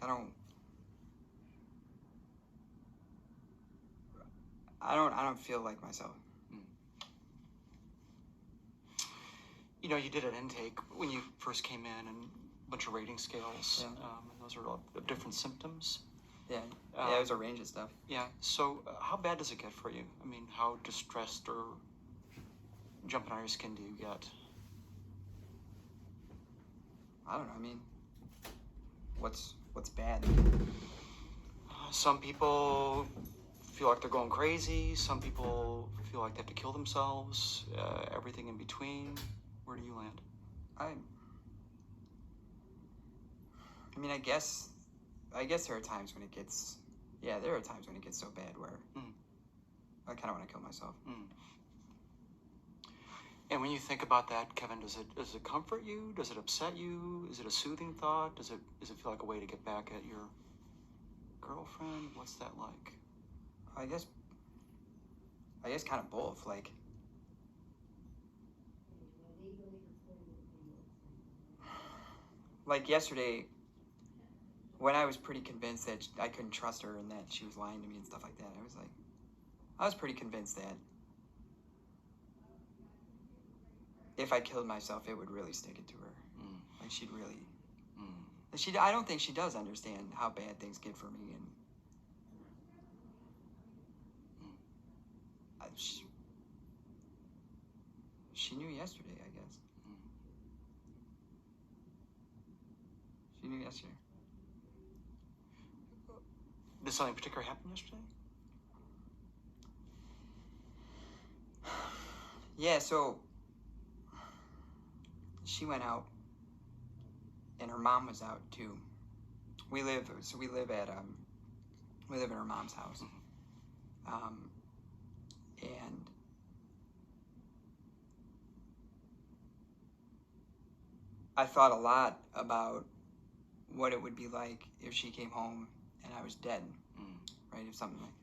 Like, I don't feel like myself. You know, you did an intake when you first came in and a bunch of rating scales, Yeah. and those are all different symptoms. Yeah, yeah, it was a range of stuff. Yeah, so how bad does it get for you? I mean, how distressed or jumping on your skin do you get? I don't know, I mean, what's bad? Some people feel like they're going crazy. Some people feel like they have to kill themselves. Everything in between. Where do you land? I mean, I guess there are times when it gets, there are times when it gets so bad where I kind of want to kill myself. And when you think about that, Kevin, does it comfort you? Does it upset you? Is it a soothing thought? Does it feel like a way to get back at your girlfriend? What's that like? I guess kind of both. Like yesterday, when I was pretty convinced that I couldn't trust her and that she was lying to me and stuff like that, I was pretty convinced that if I killed myself, it would really stick it to her. Like she'd really. I don't think she does understand how bad things get for me, and she knew yesterday, I guess. She knew yesterday. Did something particular happen yesterday? Yeah, so she went out, and her mom was out too. We live in her mom's house, and I thought a lot about what it would be like if she came home and I was dead, right? If something like,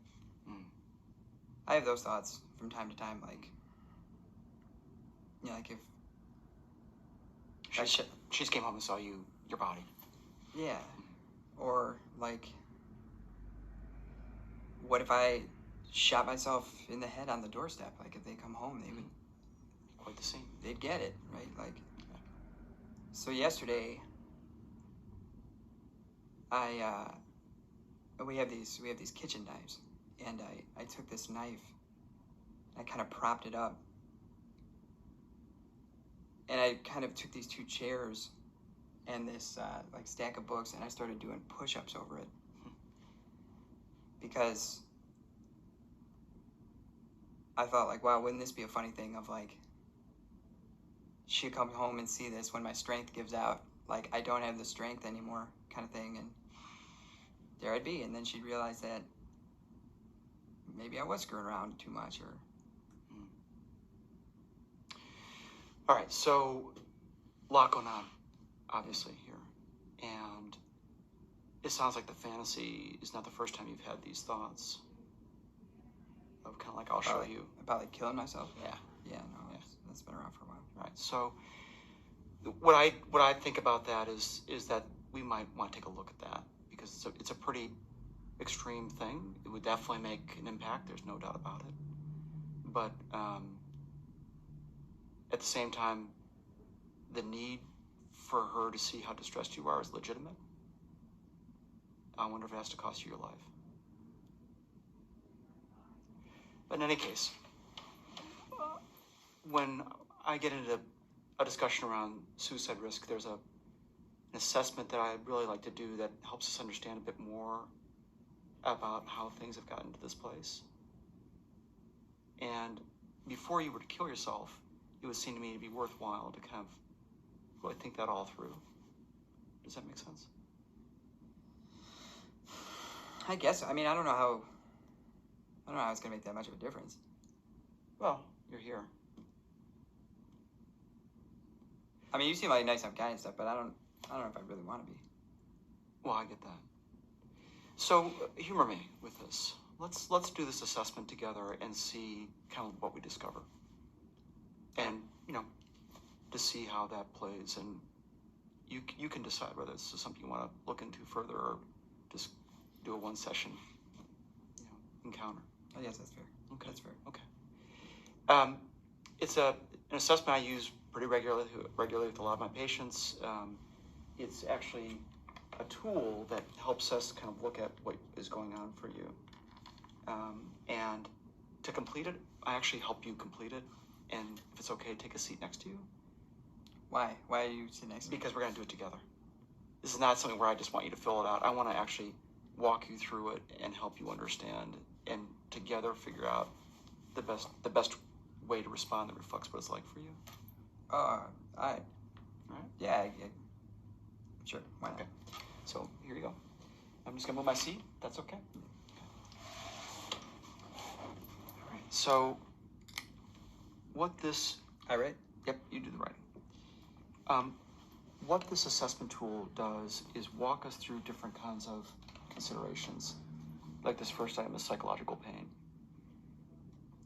I have those thoughts from time to time, like, like if she just came home and saw your body. Yeah, or like, what if I shot myself in the head on the doorstep? Like, if they come home, they would quite the scene. They'd get it, right? Like, so yesterday, we have these kitchen knives, and I took this knife, I kind of propped it up, and I kind of took these two chairs and this like stack of books, and I started doing push-ups over it, because I thought, like, wow, wouldn't this be a funny thing of, like, she'd come home and see this when my strength gives out, like, I don't have the strength anymore, kind of thing, and there I'd be, and then she'd realize that maybe I was screwing around too much, or... All right, so a lot going on, obviously, here, and it sounds like the fantasy is not the first time you've had these thoughts of kind of like, I'll show you. About, like, killing myself? Yeah. Yeah, no, that's been around for a while. Right, so what I think about that is that we might want to take a look at that, because it's a pretty extreme thing. It would definitely make an impact, there's no doubt about it. But at the same time, the need for her to see how distressed you are is legitimate. I wonder if it has to cost you your life. But in any case, when I get into a discussion around suicide risk, there's an assessment that I'd really like to do that helps us understand a bit more about how things have gotten to this place. And before you were to kill yourself, it would seem to me to be worthwhile to kind of really think that all through. Does that make sense? I guess. I mean, I don't know how it's going to make that much of a difference. Well, you're here. I mean, you seem like a nice enough guy and stuff, but I don't know if I really want to be. Well, I get that. So, humor me with this. Let's do this assessment together and see kind of what we discover. And, to see how that plays. And you can decide whether this is something you want to look into further or just do a one session, encounter. I guess that's fair. Okay. That's fair. Okay. It's an assessment I use pretty regularly with a lot of my patients. It's actually a tool that helps us kind of look at what is going on for you. And to complete it, I actually help you complete it. And if it's okay, take a seat next to you. Why? Why are you sitting next to me? Because we're going to do it together. This is not something where I just want you to fill it out. I want to actually walk you through it and help you understand and together figure out the best way to respond that reflects what it's like for you. All right. All right? Yeah, sure. Why not? Okay. So here you go. I'm just going to move my seat. That's okay. All right. So what this... I write? Yep, you do the writing. What this assessment tool does is walk us through different kinds of considerations. Like this first item is psychological pain.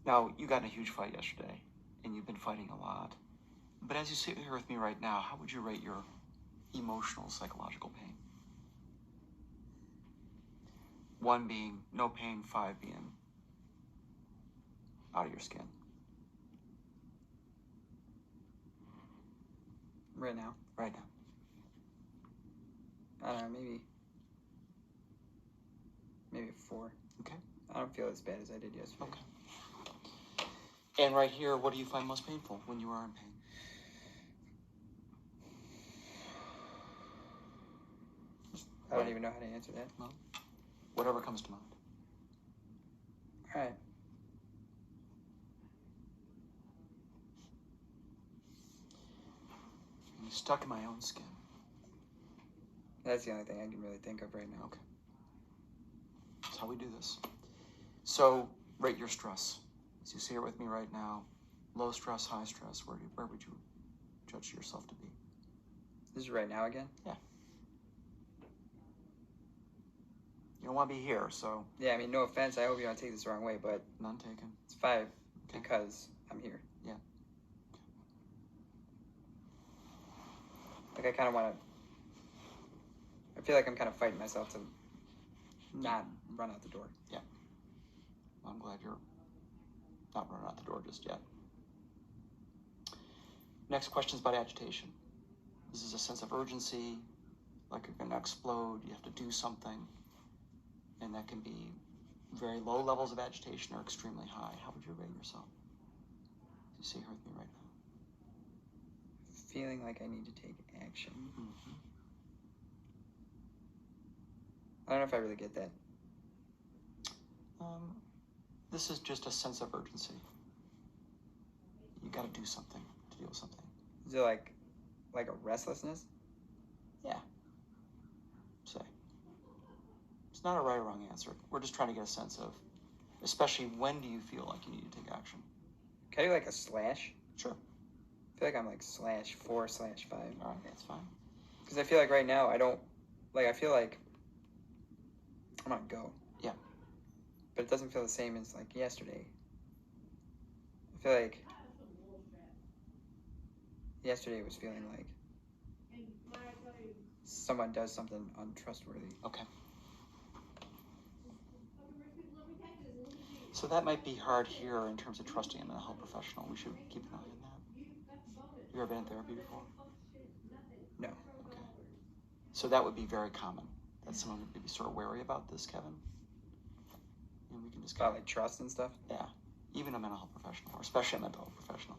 Now, you got in a huge fight yesterday, and you've been fighting a lot. But as you sit here with me right now, how would you rate your emotional psychological pain? 1 being no pain, 5 being out of your skin. Right now? Right now. I don't know, maybe a 4. Okay. I don't feel as bad as I did yesterday. Okay. And right here, what do you find most painful when you are in pain? I don't even know how to answer that. Well, whatever comes to mind. All right. I'm stuck in my own skin. That's the only thing I can really think of right now. Okay. That's how we do this. So, rate your stress. As you sit here with me right now, low stress, high stress, where would you judge yourself to be? This is right now again? Yeah. You don't want to be here, so... Yeah, I mean, no offense, I hope you don't take this the wrong way, but... None taken. It's 5 Okay. because I'm here. Yeah. Like, I kind of want to... I feel like I'm kind of fighting myself to not run out the door. Yeah. I'm glad you're not running out the door just yet. Next question is about agitation. This is a sense of urgency, like you're going to explode, you have to do something, and that can be very low levels of agitation or extremely high. How would you rate yourself? You sit here with me right now. Feeling like I need to take action. Mm-hmm. I don't know if I really get that. This is just a sense of urgency. You got to do something to deal with something. Is it like a restlessness? Yeah. Say. It's not a right or wrong answer. We're just trying to get a sense of, especially when do you feel like you need to take action? Can I do like a slash? Sure. I feel like I'm like /4/5. All right, that's fine. Because I feel like right now I don't, like I feel like I'm on go. Yeah. But it doesn't feel the same as like yesterday. I feel like yesterday was feeling like someone does something untrustworthy. Okay. So that might be hard here in terms of trusting a mental health professional. We should keep an eye on that. You ever been in therapy before? No. Okay. So that would be very common. That someone would be sort of wary about this, Kevin. And we can just About like trust and stuff? Yeah. Even a mental health professional, or especially a mental health professional.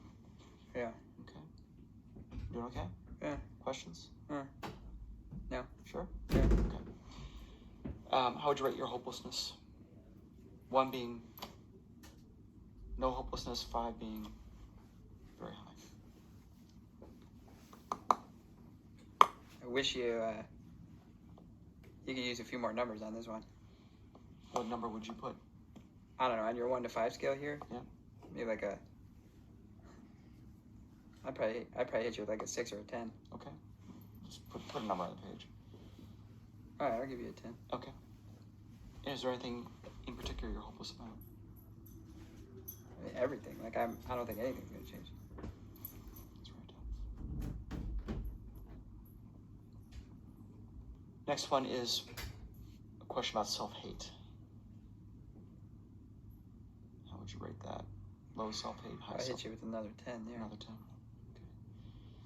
Yeah. Okay. Doing okay? Yeah. Questions? No. Sure? Yeah. Okay. How would you rate your hopelessness? 1 being no hopelessness, 5 being very high. I wish you could use a few more numbers on this one. What number would you put? I don't know, on your 1 to 5 scale here? Yeah. Maybe like a... I'd probably hit you with like a 6 or a 10. Okay. Just put a number on the page. Alright, I'll give you a 10. Okay. And is there anything in particular you're hopeless about? I mean, everything. Like, I don't think anything's gonna change. Let's write down. Next one is a question about self-hate. How would you rate that? Low self-hate, high I self-hate? hit you with another 10 there. Another 10. Okay.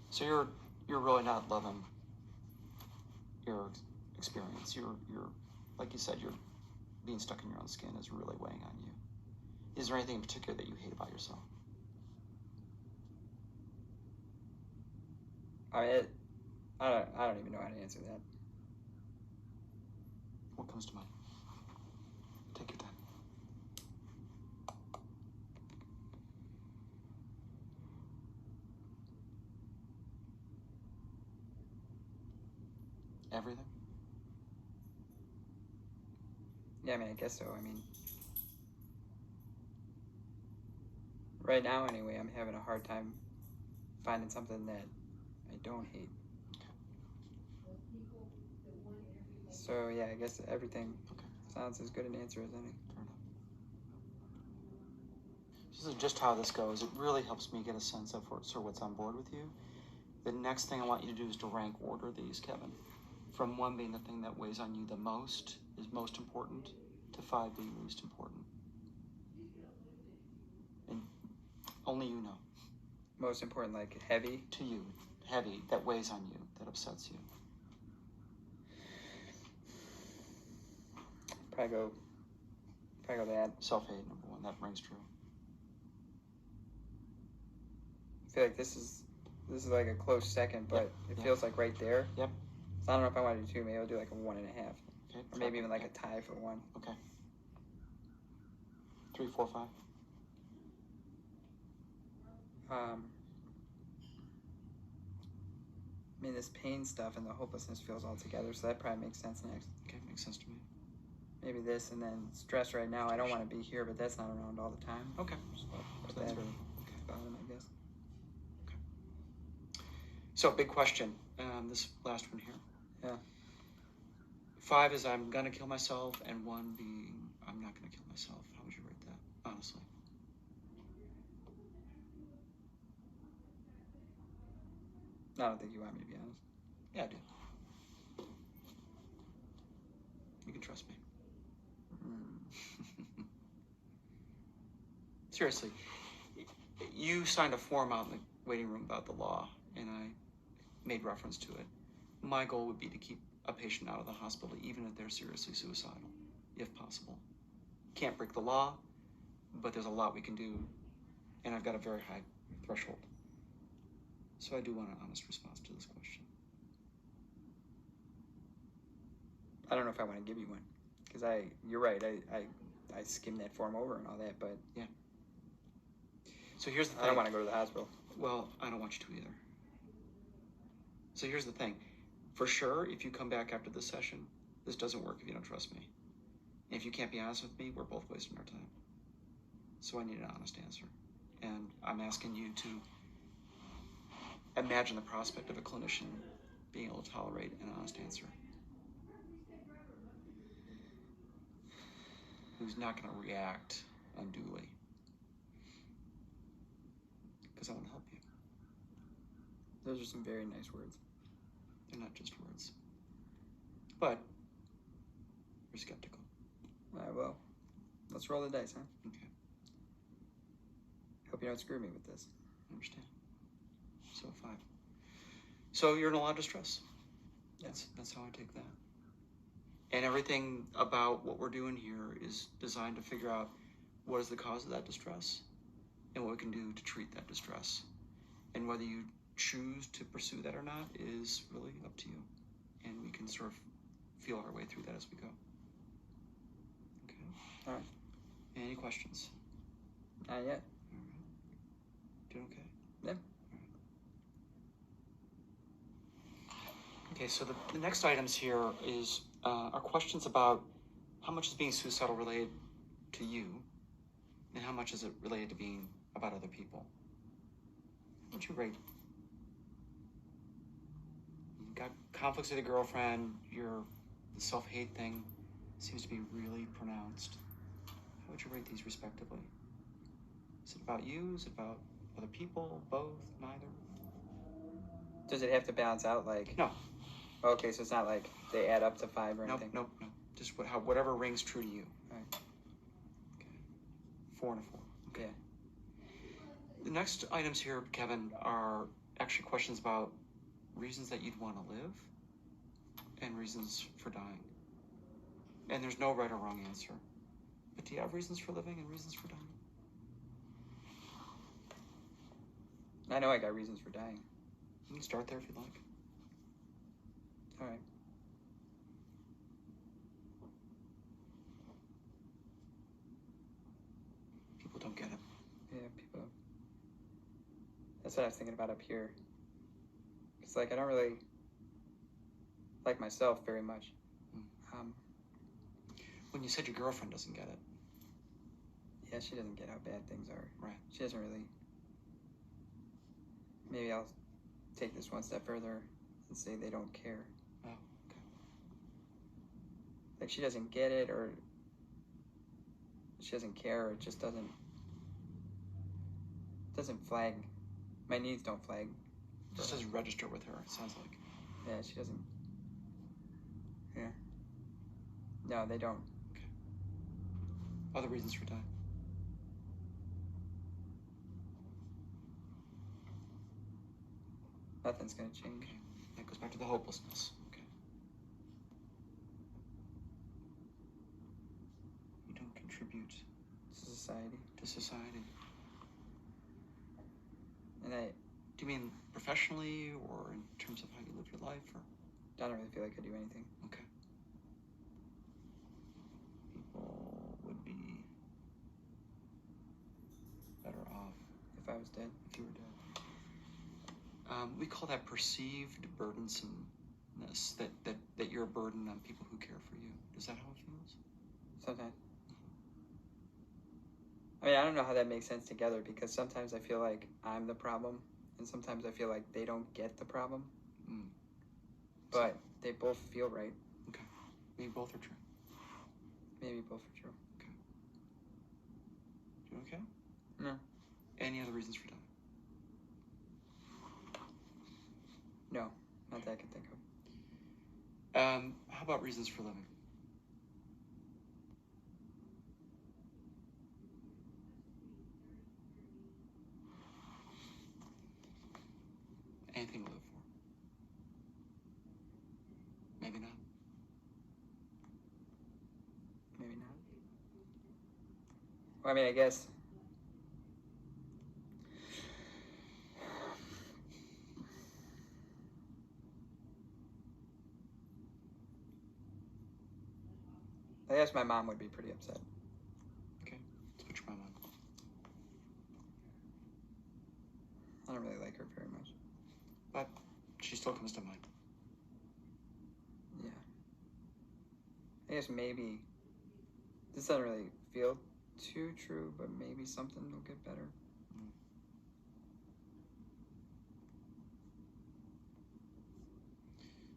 So you're really not loving your experience. You're like you said, you're being stuck in your own skin is really weighing on you. Is there anything in particular that you hate about yourself? I don't even know how to answer that. What comes to mind? Take your time. Everything? Yeah, I mean, I guess so. I mean, right now anyway, I'm having a hard time finding something that I don't hate. So yeah, I guess everything sounds as good an answer as any. Fair enough. This is just how this goes. It really helps me get a sense of sort of what's on board with you. The next thing I want you to do is to rank order these, Kevin. From 1 being the thing that weighs on you the most, is most important, to 5 being least important. And only you know. Most important, like heavy? To you, heavy, that weighs on you, that upsets you. Probably go that. Self-hate, number 1, that rings true. I feel like this is like a close second, but it feels like right there. Yep. So I don't know if I want to do 2. Maybe I'll do like a 1.5. Okay. Or maybe even like a tie for 1. Okay. 3, 4, 5. I mean, this pain stuff and the hopelessness feels all together, so that probably makes sense next. Okay, makes sense to me. Maybe this, and then stress right now. I don't want to be here, but that's not around all the time. Okay. So So that that's really, okay. bottom, I guess. Okay. So, big question. This last one here. Yeah. 5 is I'm gonna kill myself, and 1 being I'm not gonna kill myself. How would you rate that, honestly? I don't think you want me to be honest. Yeah, I do. You can trust me. Seriously, you signed a form out in the waiting room about the law, and I made reference to it. My goal would be to keep a patient out of the hospital, even if they're seriously suicidal, if possible. Can't break the law, but there's a lot we can do, and I've got a very high threshold. So I do want an honest response to this question. I don't know if I want to give you one, because you're right. I skimmed that form over and all that, but yeah. So here's the thing. I don't want to go to the hospital. Well, I don't want you to either. So here's the thing. For sure, if you come back after this session, this doesn't work if you don't trust me. And if you can't be honest with me, we're both wasting our time. So I need an honest answer. And I'm asking you to imagine the prospect of a clinician being able to tolerate an honest answer. Who's not going to react unduly. Because I want to help you. Those are some very nice words. They're not just words. But you're skeptical. Well, let's roll the dice, huh? Okay. Hope you don't screw me with this. I understand. So 5. So you're in a lot of distress. That's how I take that. And everything about what we're doing here is designed to figure out what is the cause of that distress and what we can do to treat that distress. And whether you choose to pursue that or not is really up to you. And we can sort of feel our way through that as we go. Okay? All right. Any questions? Not yet. All right. Doing okay? Yeah. Okay, so the next items here are questions about how much is being suicidal related to you and how much is it related to being about other people. What'd you rate? You got conflicts with your girlfriend, the self-hate thing seems to be really pronounced. How would you rate these respectively? Is it about you? Is it about other people? Both? Neither? Does it have to balance out like? No. Okay, so it's not like they add up to 5 or Nope, anything. nope, nope. Just whatever rings true to you. Alright. Okay. 4 and a 4. Okay. Yeah. The next items here, Kevin, are actually questions about reasons that you'd want to live and reasons for dying. And there's no right or wrong answer. But do you have reasons for living and reasons for dying? I know I got reasons for dying. You can start there if you'd like. Alright. People don't get it. Yeah, people. That's what I was thinking about up here. It's like I don't really like myself very much. When you said your girlfriend doesn't get it. Yeah, she doesn't get how bad things are. Right. She doesn't really. Maybe I'll take this one step further and say they don't care. Oh, okay. Like she doesn't get it, or she doesn't care, or it just doesn't flag. My needs don't flag. Just doesn't register with her, it sounds like. Yeah, she doesn't. Yeah. No, they don't. Okay. Other reasons for dying? Nothing's gonna change. Okay. That goes back to the hopelessness. Okay. You don't contribute To society. to society. And I Do you mean professionally or in terms of how you live your life? Or? don't really feel like I do anything. Okay. People would be better off If I was dead. if you were dead. We call that perceived burdensomeness, that you're a burden on people who care for you. Is that how it feels? Sometimes. I mean, I don't know how that makes sense together, because sometimes I feel like I'm the problem, and sometimes I feel like they don't get the problem. But they both feel right. Okay. Maybe both are true. Maybe both are true. Okay. You okay? No. Any other reasons for dying? No, not that I can think of. How about reasons for living? Anything to live for? Maybe not. Maybe not. Well, I mean, I guess. I guess my mom would be pretty upset. Okay. Let's put your mom on. I don't really like her very much. But she still comes to mind. Yeah. I guess maybe. This doesn't really feel too true, but maybe something will get better.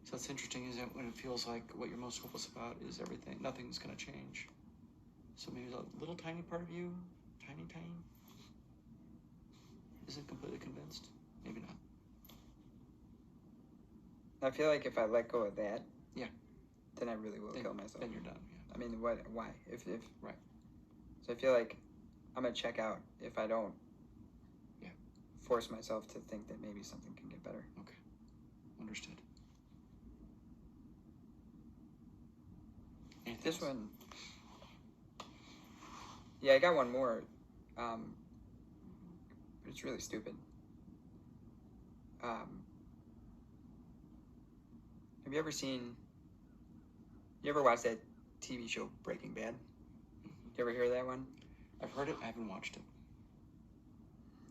So that's interesting, isn't it? When it feels like what you're most hopeless about is everything, nothing's going to change. So maybe a little tiny part of you, tiny, isn't completely convinced. Maybe not. I feel like if I let go of that, yeah, then I really will kill myself. Then you're done. Yeah. I mean, what? Why? If right. So I feel like I'm gonna check out if I don't. Yeah. Force myself to think that maybe something can get better. Okay. Understood. Anything This else? one. Yeah, I got one more. But it's really stupid. Have you ever seen? You ever watched that TV show Breaking Bad? You ever hear of that one? I've heard it. I haven't watched it.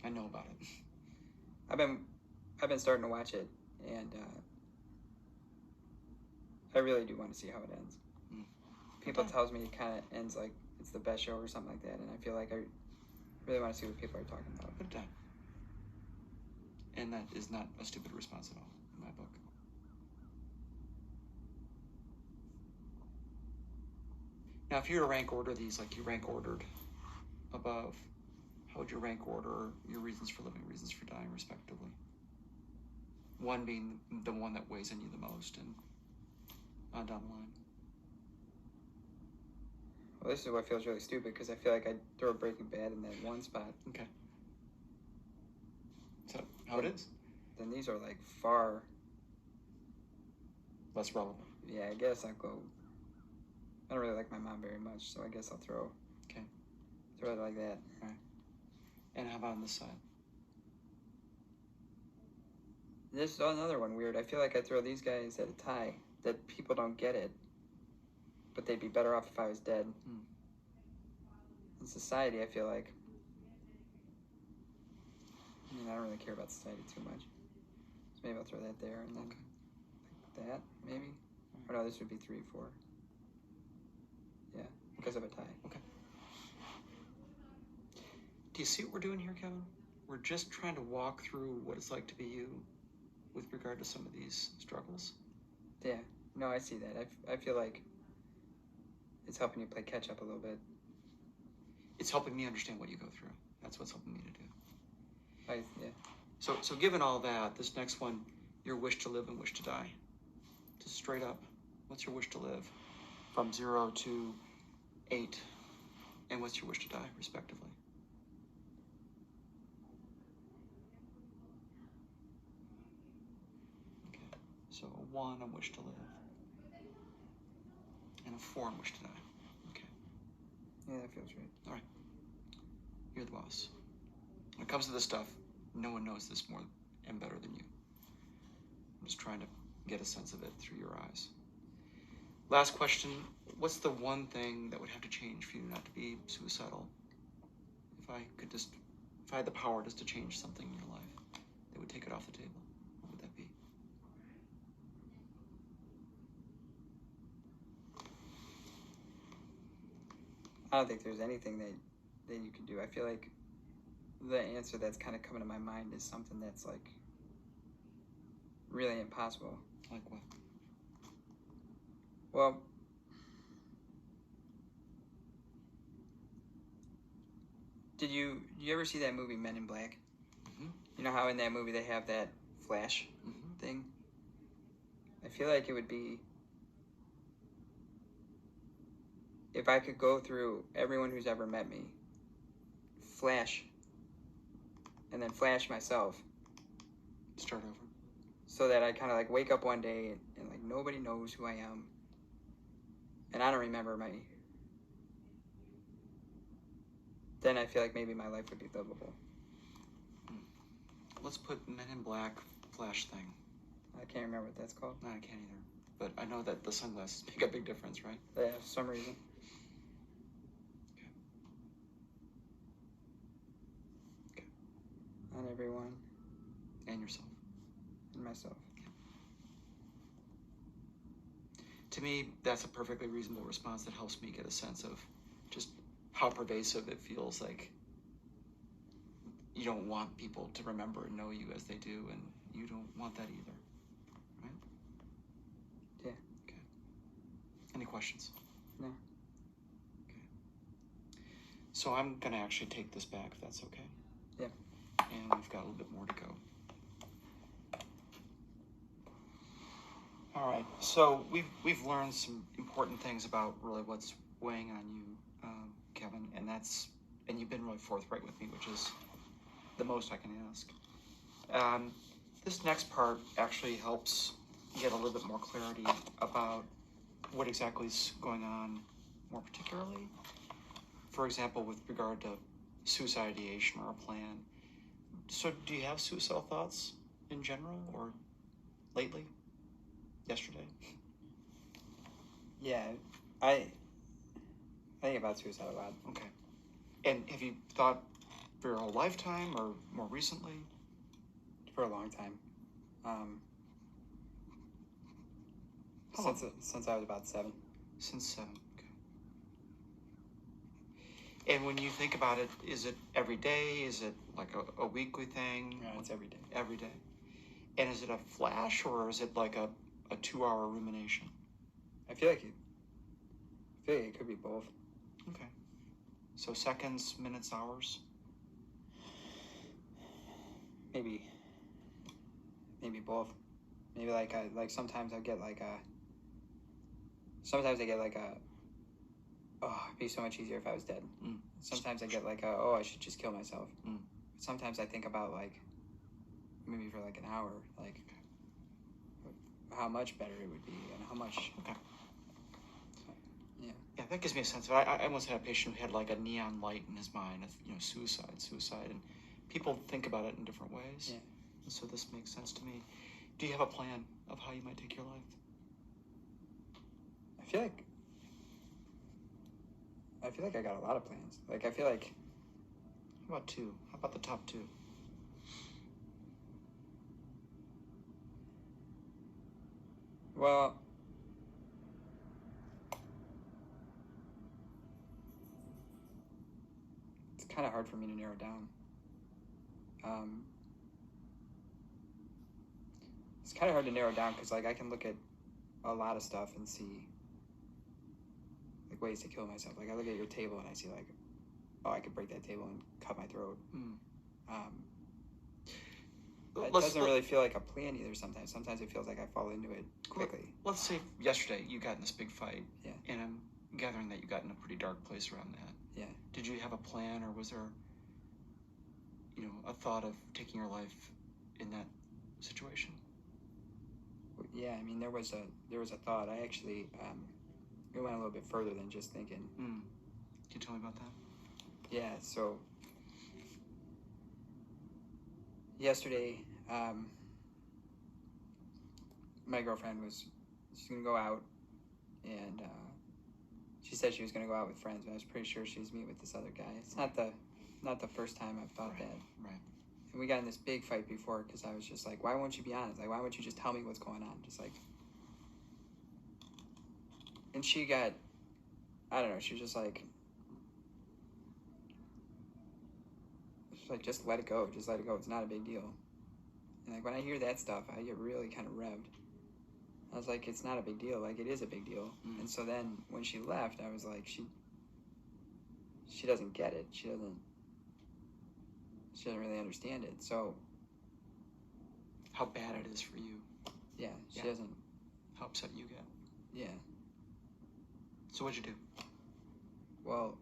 I know about it. I've been starting to watch it, and I really do want to see how it ends. People tells me it kind of ends like it's the best show or something like that, and I feel like I really want to see what people are talking about. Put it down. And that is not a stupid response at all in my book. Now, if you were to rank order these like you rank ordered above, how would you rank order your reasons for living, reasons for dying, respectively? One being the one that weighs on you the most, and down the line? Well, this is what feels really stupid because I feel like I'd throw Breaking Bad in that one spot. Okay. Is that how it is? Then these are like far less relevant. Yeah, I guess I'll go. I don't really like my mom very much, so I guess I'll throw it like that. All right. And how about on this side? This is another one weird. I feel like I throw these guys at a tie, that people don't get it, but they'd be better off if I was dead. In society, I feel like, I don't really care about society too much. So maybe I'll throw that there and then like that, maybe. Or no, this would be 3, 4. Yeah, because of a tie. Okay. Do you see what we're doing here, Kevin? We're just trying to walk through what it's like to be you with regard to some of these struggles. Yeah, no, I see that. I feel like it's helping you play catch up a little bit. It's helping me understand what you go through. That's what's helping me to do. Yeah. So given all that, this next one, your wish to live and wish to die. Just straight up, what's your wish to live? From 0 to 8. And what's your wish to die, respectively? Okay, so a 1, a wish to live. And a 4, a wish to die. Okay. Yeah, that feels right. All right. You're the boss. When it comes to this stuff, no one knows this more and better than you. I'm just trying to get a sense of it through your eyes. Last question. What's the one thing that would have to change for you not to be suicidal? If I had the power just to change something in your life that would take it off the table, what would that be? I don't think there's anything that you can do. I feel like the answer that's kind of coming to my mind is something that's like really impossible. Like what? Well, did you ever see that movie Men in Black? Mm-hmm. You know how in that movie they have that flash thing? I feel like it would be if I could go through everyone who's ever met me, flash, and then flash myself. Start over. So that I kind of like wake up one day and like nobody knows who I am. And I don't remember then I feel like maybe my life would be livable. Let's put Men in Black flash thing. I can't remember what that's called. No, I can't either. But I know that the sunglasses make a big difference, right? Yeah, for some reason. Okay. On everyone. And yourself. And myself. To me, that's a perfectly reasonable response that helps me get a sense of just how pervasive it feels like you don't want people to remember and know you as they do, and you don't want that either, right? Yeah. Okay. Any questions? No. Okay. So I'm going to actually take this back, if that's okay. Yeah. And we've got a little bit more to go. All right, so we've learned some important things about really what's weighing on you, Kevin, and you've been really forthright with me, which is the most I can ask. This next part actually helps get a little bit more clarity about what exactly is going on more particularly. For example, with regard to suicide ideation or a plan. So do you have suicidal thoughts in general or lately? Yesterday? Yeah, I think about suicide a lot. Okay. And have you thought for your whole lifetime or more recently? For a long time. Since I was about 7. Since 7, okay. And when you think about it, is it every day? Is it like a weekly thing? Yeah, it's every day. Every day. And is it a flash or is it like a 2-hour rumination? I feel like it could be both. Okay. So seconds, minutes, hours? Maybe both. Maybe like sometimes I'll get like sometimes I get like a, oh, it'd be so much easier if I was dead. Mm. Sometimes I get like a, oh, I should just kill myself. Mm. Sometimes I think about like, maybe for like an hour, like how much better it would be and how much. Okay. Yeah. Yeah, that gives me a sense of it. I once had a patient who had like a neon light in his mind of, suicide, and people think about it in different ways. Yeah. And so this makes sense to me. Do you have a plan of how you might take your life? I feel like I got a lot of plans. Like I feel like. How about two? How about the top two? Well, it's kind of hard for me to narrow down. It's kind of hard to narrow down because like I can look at a lot of stuff and see like ways to kill myself. Like I look at your table and I see like, oh, I could break that table and cut my throat. It doesn't really feel like a plan either. Sometimes it feels like I fall into it quickly. Let's say yesterday you got in this big fight. Yeah. And I'm gathering that you got in a pretty dark place around that. Yeah. Did you have a plan, or was there, a thought of taking your life in that situation? Yeah, I mean there was a thought. I actually it went a little bit further than just thinking. Can you tell me about that? Yeah. So yesterday, my girlfriend she's gonna go out, and she said she was gonna go out with friends, but I was pretty sure she was meeting with this other guy. It's not the first time I've thought that. Right. And we got in this big fight before because I was just like, why won't you be honest? Like, why won't you just tell me what's going on? Just like, and she got, I don't know, she was just like, just let it go. Just let it go. It's not a big deal. And like when I hear that stuff, I get really kind of revved. I was like, it's not a big deal. Like it is a big deal. And so then when she left, I was like, she doesn't get it. She doesn't really understand it. So how bad it is for you. Yeah, she doesn't. How upset you get. Yeah. So what'd you do? Well,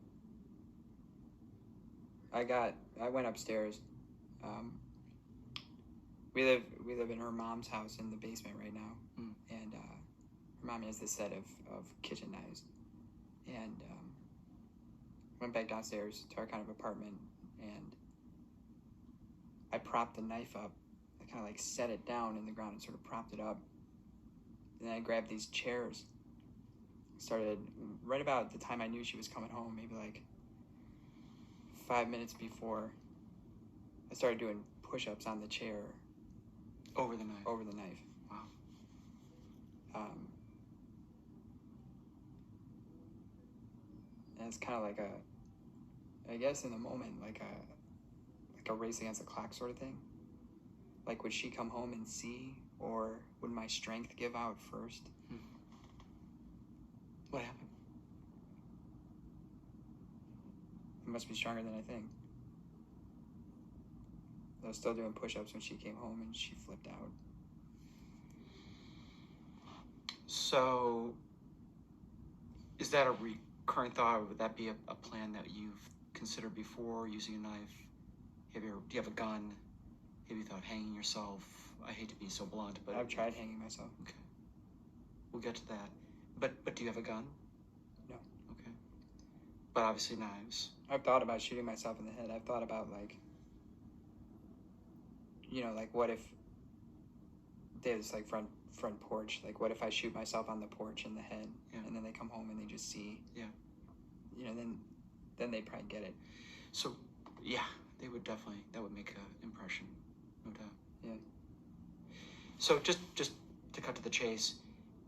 I went upstairs. We live in her mom's house in the basement right now, and her mom has this set of kitchen knives, and went back downstairs to our kind of apartment, and I propped the knife up. I kind of like set it down in the ground and sort of propped it up. And then I grabbed these chairs. Started right about the time I knew she was coming home, maybe like 5 minutes before. I started doing push-ups on the chair. Over the knife? Over the knife. Wow. And it's kind of like I guess in the moment, like a race against the clock sort of thing. Like, would she come home and see, or would my strength give out first? What happened? It must be stronger than I think. I was still doing push-ups when she came home, and she flipped out. So, is that a recurrent thought, or would that be a plan that you've considered before, using a knife? Do you have a gun? Have you thought hanging yourself? I hate to be so blunt, but I've tried hanging myself. Okay, we'll get to that. But do you have a gun? No. Okay. But obviously knives. I've thought about shooting myself in the head. I've thought about like what if there's like front porch? Like, what if I shoot myself on the porch in the head, and then they come home and they just see? Yeah. Then they'd probably get it. So, yeah, they would definitely. That would make an impression, no doubt. Yeah. So just to cut to the chase,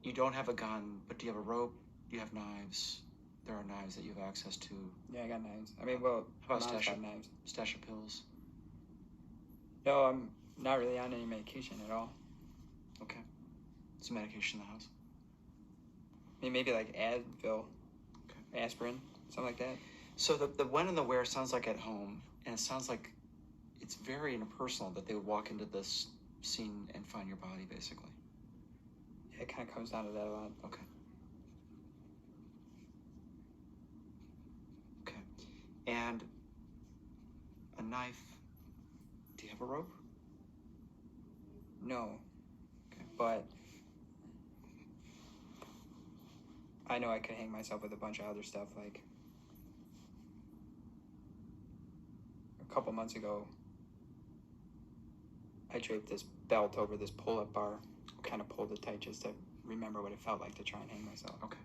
you don't have a gun, but do you have a rope? Do you have knives? There are knives that you have access to. Yeah, I got knives. I mean, well, how about knives? Stash of pills? No, I'm not really on any medication at all. Okay. Some medication in the house? I mean, maybe like Advil, aspirin, something like that. So the when and the where sounds like at home, and it sounds like it's very impersonal that they would walk into this scene and find your body, basically. Yeah, it kind of comes down to that a lot. Okay. And a knife. Do you have a rope? No. Okay. But I know I could hang myself with a bunch of other stuff. Like a couple months ago, I draped this belt over this pull-up bar, kind of pulled it tight just to remember what it felt like to try and hang myself. Okay.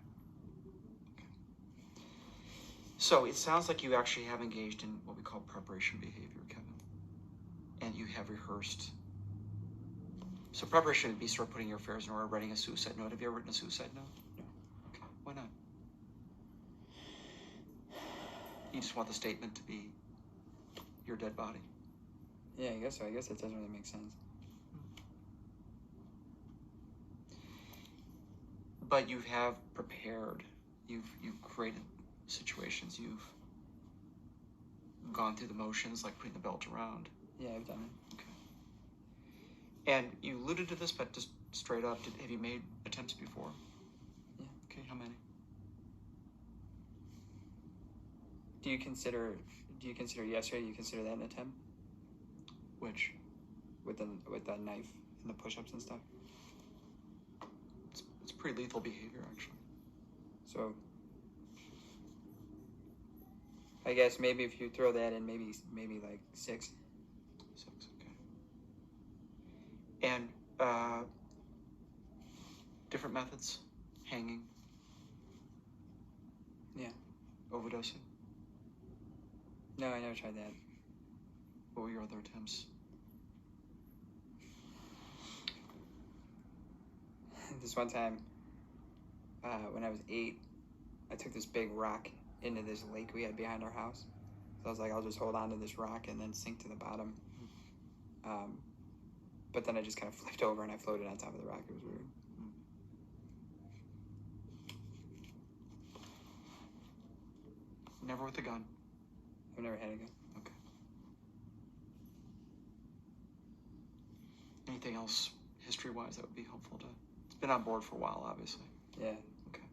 So it sounds like you actually have engaged in what we call preparation behavior, Kevin. And you have rehearsed. So preparation would be sort of putting your affairs in order, writing a suicide note. Have you ever written a suicide note? No. Okay. Why not? You just want the statement to be your dead body. Yeah, I guess so. I guess it doesn't really make sense. But you have prepared. You've created situations. You've gone through the motions, like putting the belt around. Yeah, I've done it. Okay. And you alluded to this, but just straight up, have you made attempts before? Yeah. Okay, how many? Do you consider yesterday? You consider that an attempt Which? with the knife and the push-ups and stuff? It's pretty lethal behavior, actually. So I guess maybe if you throw that in, maybe like 6. 6, okay. And different methods? Hanging? Yeah. Overdosing? No, I never tried that. What were your other attempts? This one time, when I was 8, I took this big rock into this lake we had behind our house. So I was like, I'll just hold on to this rock and then sink to the bottom. But then I just kind of flipped over and I floated on top of the rock. It was weird. Never with a gun? I've never had a gun. Okay. Anything else history-wise that would be helpful to... It's been on board for a while, obviously. Yeah. Okay.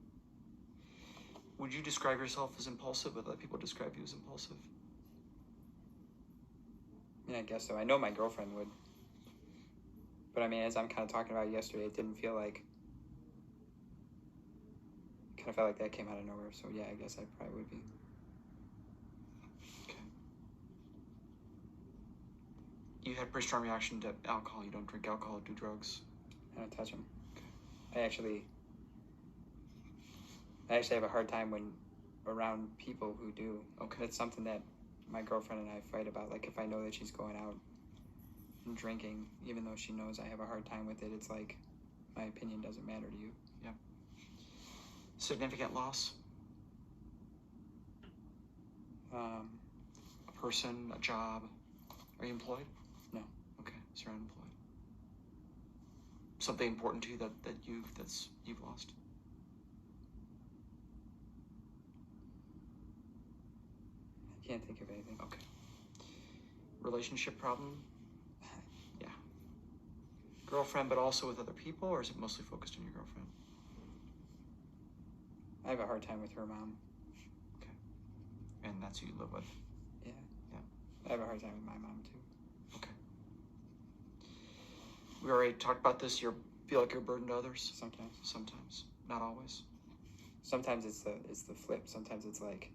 Would you describe yourself as impulsive? Would other people describe you as impulsive? I mean, I guess so. I know my girlfriend would. But I mean, as I'm kind of talking about yesterday, it didn't feel like... It kind of felt like that came out of nowhere. So yeah, I guess I probably would be. Okay. You had a pretty strong reaction to alcohol. You don't drink alcohol or do drugs. I don't touch them. Okay. I actually have a hard time when around people who do. Okay. That's something that my girlfriend and I fight about. Like, if I know that she's going out and drinking, even though she knows I have a hard time with it, it's like, my opinion doesn't matter to you. Yeah. Significant loss? A person, a job. Are you employed? No. Okay, so you're unemployed. Something important to you that you've lost? I can't think of anything. Okay. Relationship problem? Yeah. Girlfriend, but also with other people, or is it mostly focused on your girlfriend? I have a hard time with her mom. Okay. And that's who you live with? Yeah. Yeah. I have a hard time with my mom, too. Okay. We already talked about this. You feel like you're a burden to others? Sometimes. Sometimes. Not always. Sometimes it's the flip. Sometimes it's like,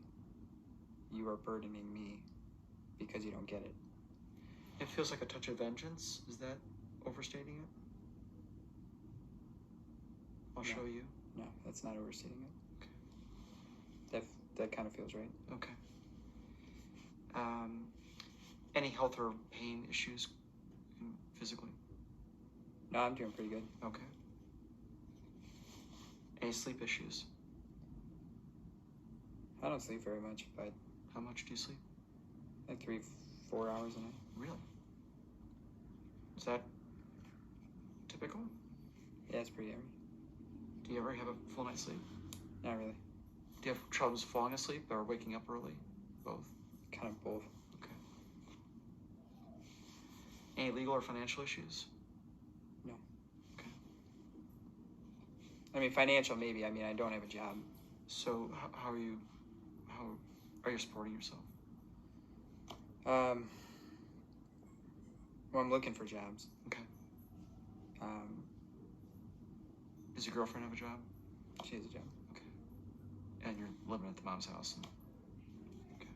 you are burdening me because you don't get it. It feels like a touch of vengeance. Is that overstating it? I'll show you. No, that's not overstating it. Okay. That kind of feels right. Okay. Any health or pain issues physically? No, I'm doing pretty good. Okay. Any sleep issues? I don't sleep very much, but How much do you sleep? like 3-4 hours a night. Really? Is that typical? Yeah, it's pretty average. Do you ever have a full night's sleep? Not really. Do you have troubles falling asleep or waking up early? Both? Kind of both. Okay. Any legal or financial issues? No. Okay. I mean, financial maybe. I mean, I don't have a job. So how are you supporting yourself? Um, well, I'm looking for jobs. Okay. Um, Does your girlfriend have a job? she has a job. Okay. And you're living at the mom's house. Okay.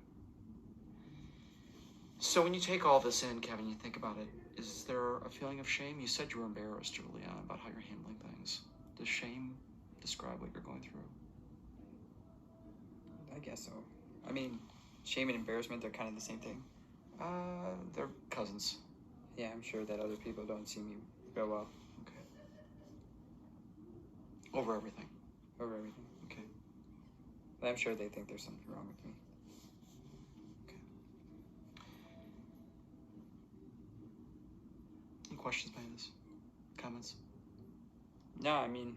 So when you take all this in, Kevin, you think about it, is there a feeling of shame? You said you were embarrassed early on about how you're handling things. Does shame describe what you're going through? I guess so. I mean, shame and embarrassment, they're kind of the same thing. They're cousins. Yeah, I'm sure that other people don't see me real well. Okay. Over everything. Over everything. Okay. But I'm sure they think there's something wrong with me. Okay. Any questions behind this? Comments? No, I mean,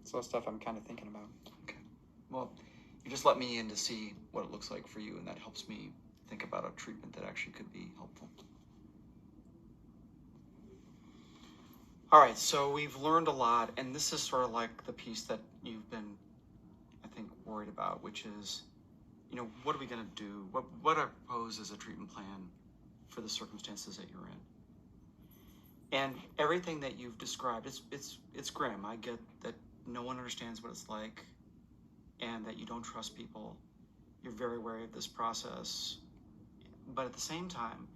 it's all stuff I'm kind of thinking about. Okay. Well, you just let me in to see what it looks like for you, and that helps me think about a treatment that actually could be helpful. All right, so we've learned a lot, and this is sort of like the piece that you've been, I think, worried about, which is, you know, what are we going to do? What I propose as a treatment plan for the circumstances that you're in? And everything that you've described, it's grim. I get that no one understands what it's like, and that you don't trust people. You're very wary of this process. But at the same time,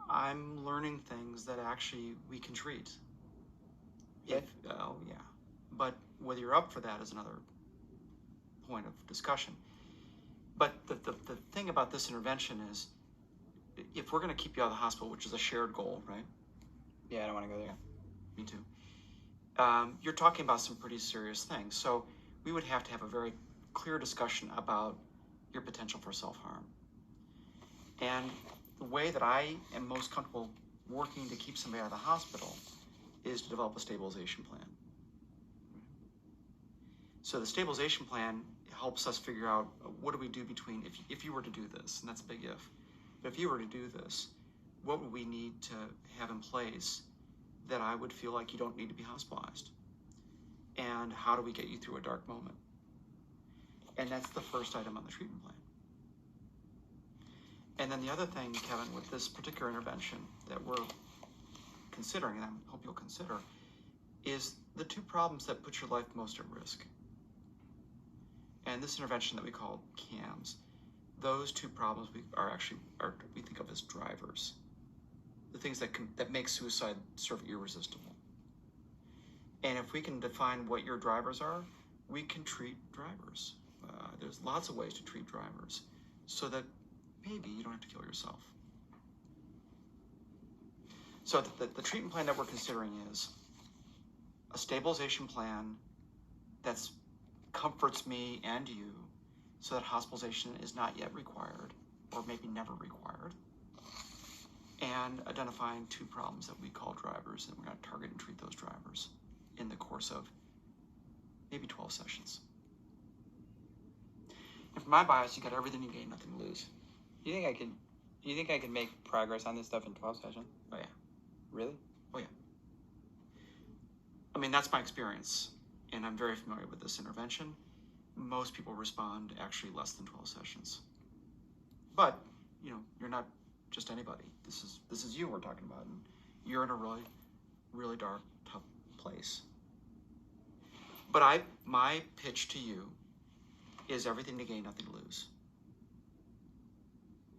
I'm learning things that actually we can treat. Okay. Oh, yeah. But whether you're up for that is another point of discussion. But the thing about this intervention is, if we're going to keep you out of the hospital, which is a shared goal, right? Yeah, I don't want to go there. Yeah, me too. You're talking about some pretty serious things. So we would have to have a very clear discussion about your potential for self-harm. And the way that I am most comfortable working to keep somebody out of the hospital is to develop a stabilization plan. So the stabilization plan helps us figure out what do we do between, if you were to do this, and that's a big if, but if you were to do this, what would we need to have in place that I would feel like you don't need to be hospitalized? And how do we get you through a dark moment? And that's the first item on the treatment plan. And then the other thing, Kevin, with this particular intervention that we're considering, and I hope you'll consider, is the two problems that put your life most at risk. And this intervention that we call CAMS, those two problems we think of as drivers. The things that make suicide sort of irresistible. And if we can define what your drivers are, we can treat drivers. There's lots of ways to treat drivers so that maybe you don't have to kill yourself. So the treatment plan that we're considering is a stabilization plan that comforts me and you so that hospitalization is not yet required or maybe never required, and identifying two problems that we call drivers, and we're going to target and treat those drivers in the course of maybe 12 sessions. And for my bias, you got everything you gain, nothing to lose. You think I could make progress on this stuff in 12 sessions? Oh, yeah. Really? Oh, yeah. I mean, that's my experience, and I'm very familiar with this intervention. Most people respond actually less than 12 sessions. But, you know, you're not just anybody. This is you we're talking about, and you're in a really, really dark, tough place. But my pitch to you is everything to gain, nothing to lose.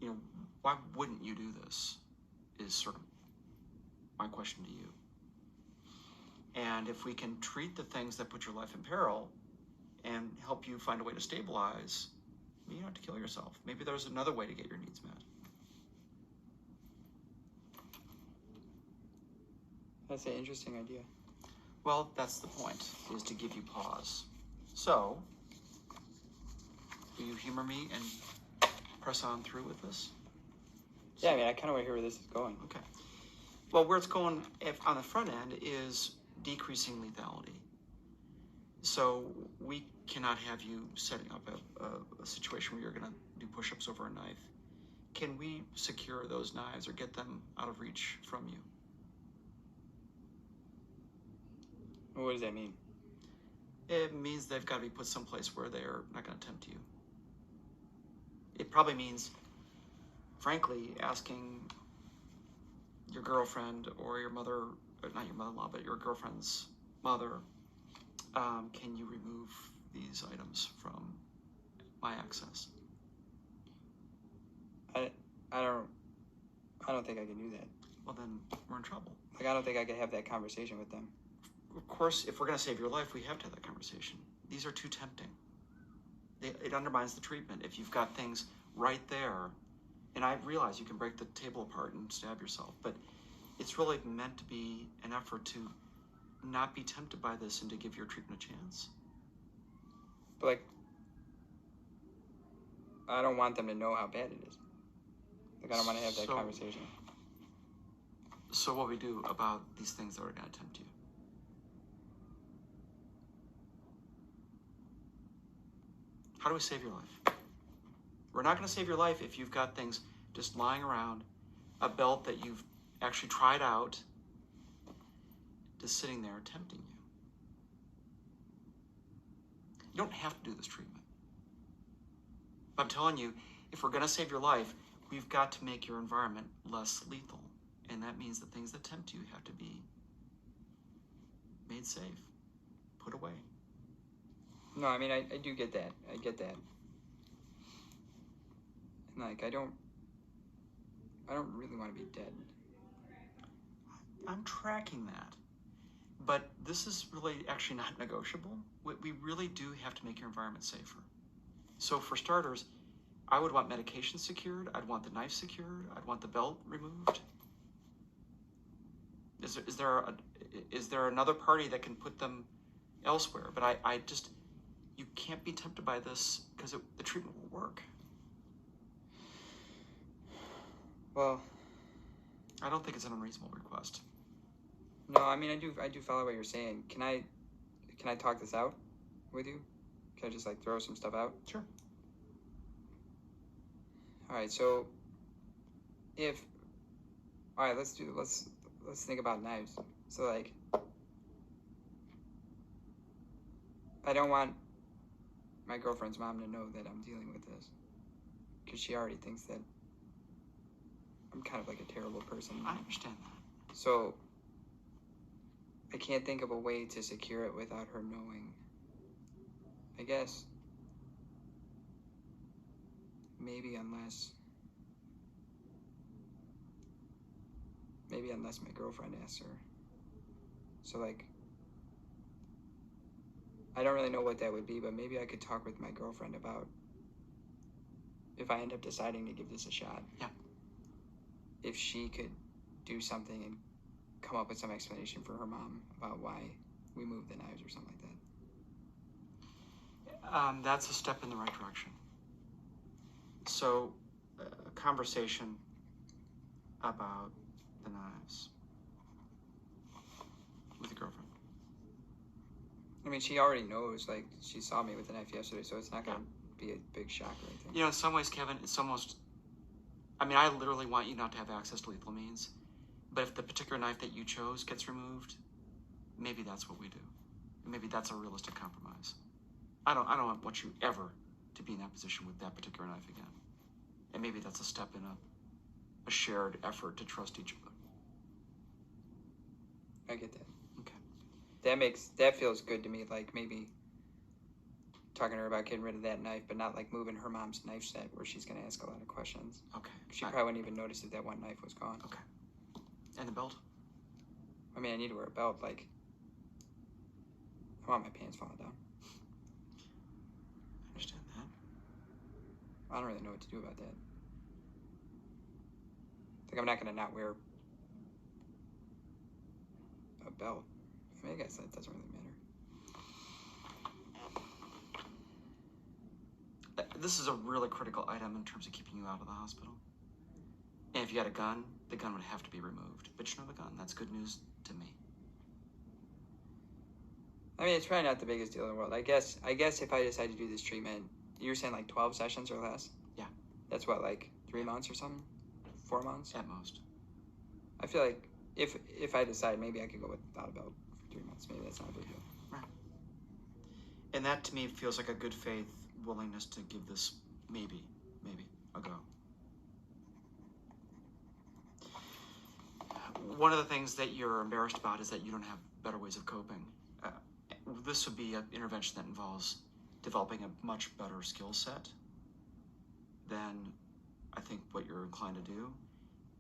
You know, why wouldn't you do this is sort of my question to you. And if we can treat the things that put your life in peril and help you find a way to stabilize, you don't have to kill yourself. Maybe there's another way to get your needs met. That's an interesting idea. Well, that's the point, is to give you pause. So, will you humor me and press on through with this? Yeah, I mean, I kind of want to hear where this is going. Okay. Well, where it's going on the front end is decreasing lethality. So we cannot have you setting up a situation where you're going to do push-ups over a knife. Can we secure those knives or get them out of reach from you? What does that mean? It means they've got to be put someplace where they're not going to tempt you. It probably means, frankly, asking your girlfriend or your mother, or not your mother-in-law, but your girlfriend's mother, can you remove these items from my access? I don't think I can do that. Well, then we're in trouble. Like, I don't think I could have that conversation with them. Of course, if we're going to save your life, we have to have that conversation. These are too tempting. It undermines the treatment. If you've got things right there, and I realize you can break the table apart and stab yourself, but it's really meant to be an effort to not be tempted by this and to give your treatment a chance. But, like, I don't want them to know how bad it is. Like, I don't want to have that conversation. So what we do about these things that are going to tempt you? How do we save your life? We're not going to save your life if you've got things just lying around, a belt that you've actually tried out, just sitting there tempting you. You don't have to do this treatment. But I'm telling you, if we're going to save your life, we've got to make your environment less lethal. And that means the things that tempt you have to be made safe, put away. No, I mean, I do get that. I get that. And, like, I don't really want to be dead. I'm tracking that. But this is really actually not negotiable. We really do have to make your environment safer. So for starters, I would want medication secured. I'd want the knife secured. I'd want the belt removed. Is there another party that can put them elsewhere? But I just, you can't be tempted by this because the treatment will work. Well, I don't think it's an unreasonable request. no, I mean, I do follow what you're saying. Can I talk this out with you? Can I just, like, throw some stuff out? Sure. All right, so all right, let's think about knives. So, like, I don't want my girlfriend's mom to know that I'm dealing with this, because she already thinks that I'm kind of like a terrible person. I understand that. So I can't think of a way to secure it without her knowing. I guess maybe unless my girlfriend asks her. So, like, I don't really know what that would be, but maybe I could talk with my girlfriend about if I end up deciding to give this a shot. Yeah. If she could do something and come up with some explanation for her mom about why we moved the knives or something like that. That's a step in the right direction. So, a conversation about the knives with your girlfriend. I mean, she already knows, like, she saw me with the knife yesterday, so it's not going to be a big shock or anything. You know, in some ways, Kevin, it's almost, I mean, I literally want you not to have access to lethal means, but if the particular knife that you chose gets removed, maybe that's what we do. Maybe that's a realistic compromise. I don't want you ever to be in that position with that particular knife again. And maybe that's a step in a shared effort to trust each other. I get that. Okay. That feels good to me, like, maybe talking to her about getting rid of that knife, but not, like, moving her mom's knife set where she's going to ask a lot of questions. Okay. She probably wouldn't even notice if that one knife was gone. Okay. And the belt? I mean, I need to wear a belt, like, I want my pants falling down. I understand that. I don't really know what to do about that. Like, I'm not going to not wear a belt. I mean, I guess that doesn't really matter. This is a really critical item in terms of keeping you out of the hospital. And if you had a gun, the gun would have to be removed. But you know the gun. That's good news to me. I mean, it's probably not the biggest deal in the world. I guess if I decide to do this treatment, you're saying like 12 sessions or less? Yeah. That's what, like 3 months or something? 4 months? At most. I feel like if I decide, maybe I could go without a belt for 3 months. Maybe that's not a big deal. Right. And that to me feels like a good faith willingness to give this maybe maybe, ago. One of the things that you're embarrassed about is that you don't have better ways of coping. This would be an intervention that involves developing a much better skill set than I think what you're inclined to do.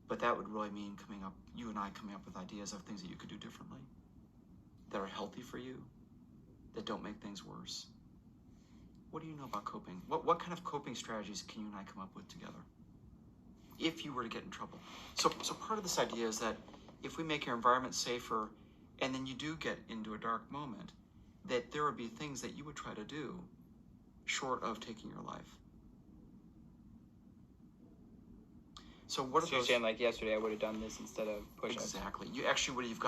But that would really mean you and I coming up with ideas of things that you could do differently, that are healthy for you, that don't make things worse. What do you know about coping? What kind of coping strategies can you and I come up with together if you were to get in trouble? So part of this idea is that if we make your environment safer and then you do get into a dark moment, that there would be things that you would try to do short of taking your life. So what are So you're those? saying like yesterday I would have done this instead of push-ups? Exactly. You actually would have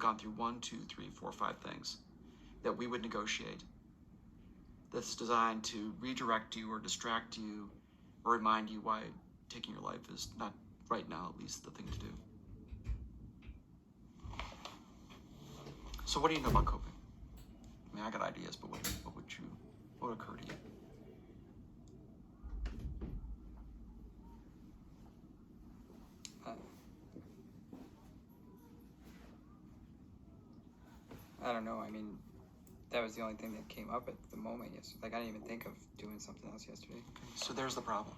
gone through 1, 2, 3, 4, 5 things that we would negotiate. That's designed to redirect you or distract you or remind you why taking your life is not, right now at least, the thing to do. So what do you know about coping? I mean, I got ideas, but what would occur to you? I don't know. I mean, that was the only thing that came up at the moment yesterday. Like, I didn't even think of doing something else yesterday. Okay, so there's the problem.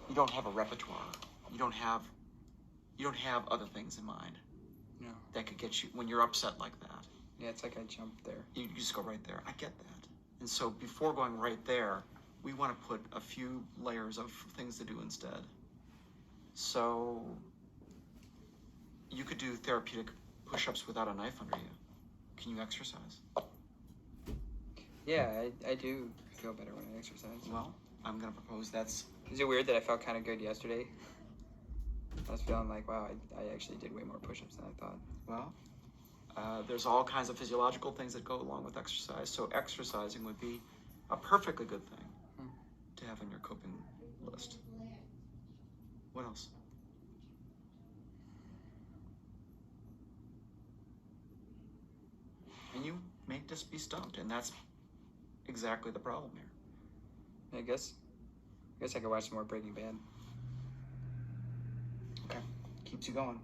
You don't have a repertoire. You don't have other things in mind. No. That could get you when you're upset like that. Yeah, it's like I jumped there. You just go right there. I get that. And so before going right there, we want to put a few layers of things to do instead. So you could do therapeutic push-ups without a knife under you. Can you exercise? Yeah, I do feel better when I exercise. Well, I'm going to propose that's... Is it weird that I felt kind of good yesterday? I was feeling like, wow, I actually did way more push-ups than I thought. Well, there's all kinds of physiological things that go along with exercise. So exercising would be a perfectly good thing to have on your coping list. What else? And you may just be stumped, and that's exactly the problem here. I guess I could watch some more Breaking Bad. Okay, keeps you going.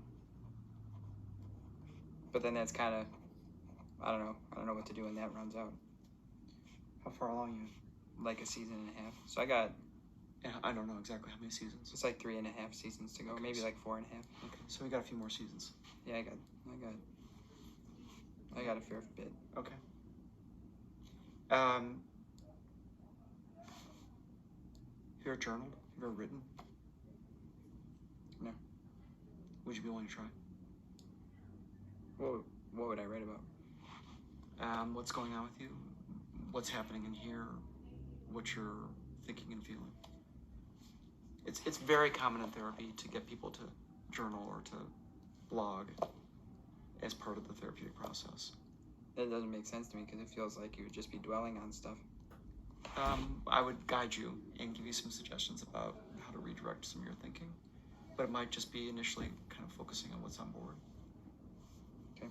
But then that's kind of, I don't know what to do when that runs out. How far along are you? Like a season and a half. So I got... Yeah, I don't know exactly how many seasons. It's like 3.5 seasons to go. Okay, Maybe so, like 4.5. Okay, so we got a few more seasons. Yeah, I got a fair bit. Okay. Have you ever journaled? Have you ever written? No. Would you be willing to try? What would I write about? What's going on with you? What's happening in here? What you're thinking and feeling? It's very common in therapy to get people to journal or to blog as part of the therapeutic process. That doesn't make sense to me because it feels like you would just be dwelling on stuff. I would guide you and give you some suggestions about how to redirect some of your thinking, but it might just be initially kind of focusing on what's on board. Okay.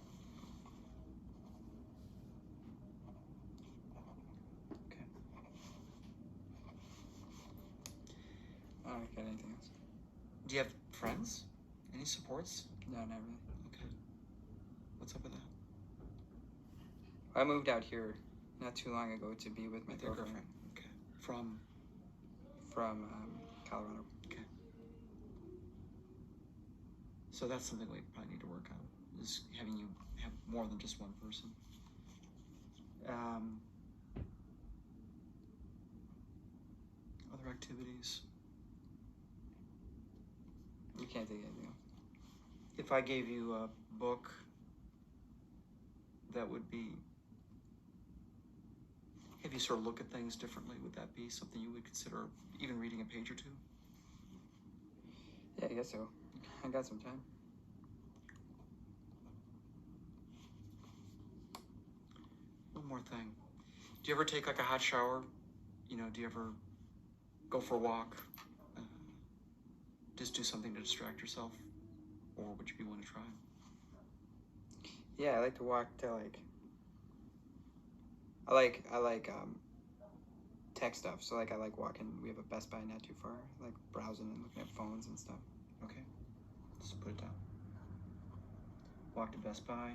Okay. I don't got anything else. Do you have friends? Any supports? No, not really. Okay. What's up with that? I moved out here not too long ago to be with my With your girlfriend. Okay. From Colorado. Okay. So that's something we probably need to work on, is having you have more than just one person. Other activities. You can't take anything else. If I gave you a book that would be, have you sort of look at things differently, would that be something you would consider even reading a page or two? Yeah, I guess so. I got some time. One more thing. Do you ever take like a hot shower? Do you ever go for a walk? Just do something to distract yourself? Or would you be willing to try? Yeah, I like to walk to I like tech stuff. So like I like walking. We have a Best Buy not too far. Like browsing and looking at phones and stuff. Okay, just put it down. Walk to Best Buy.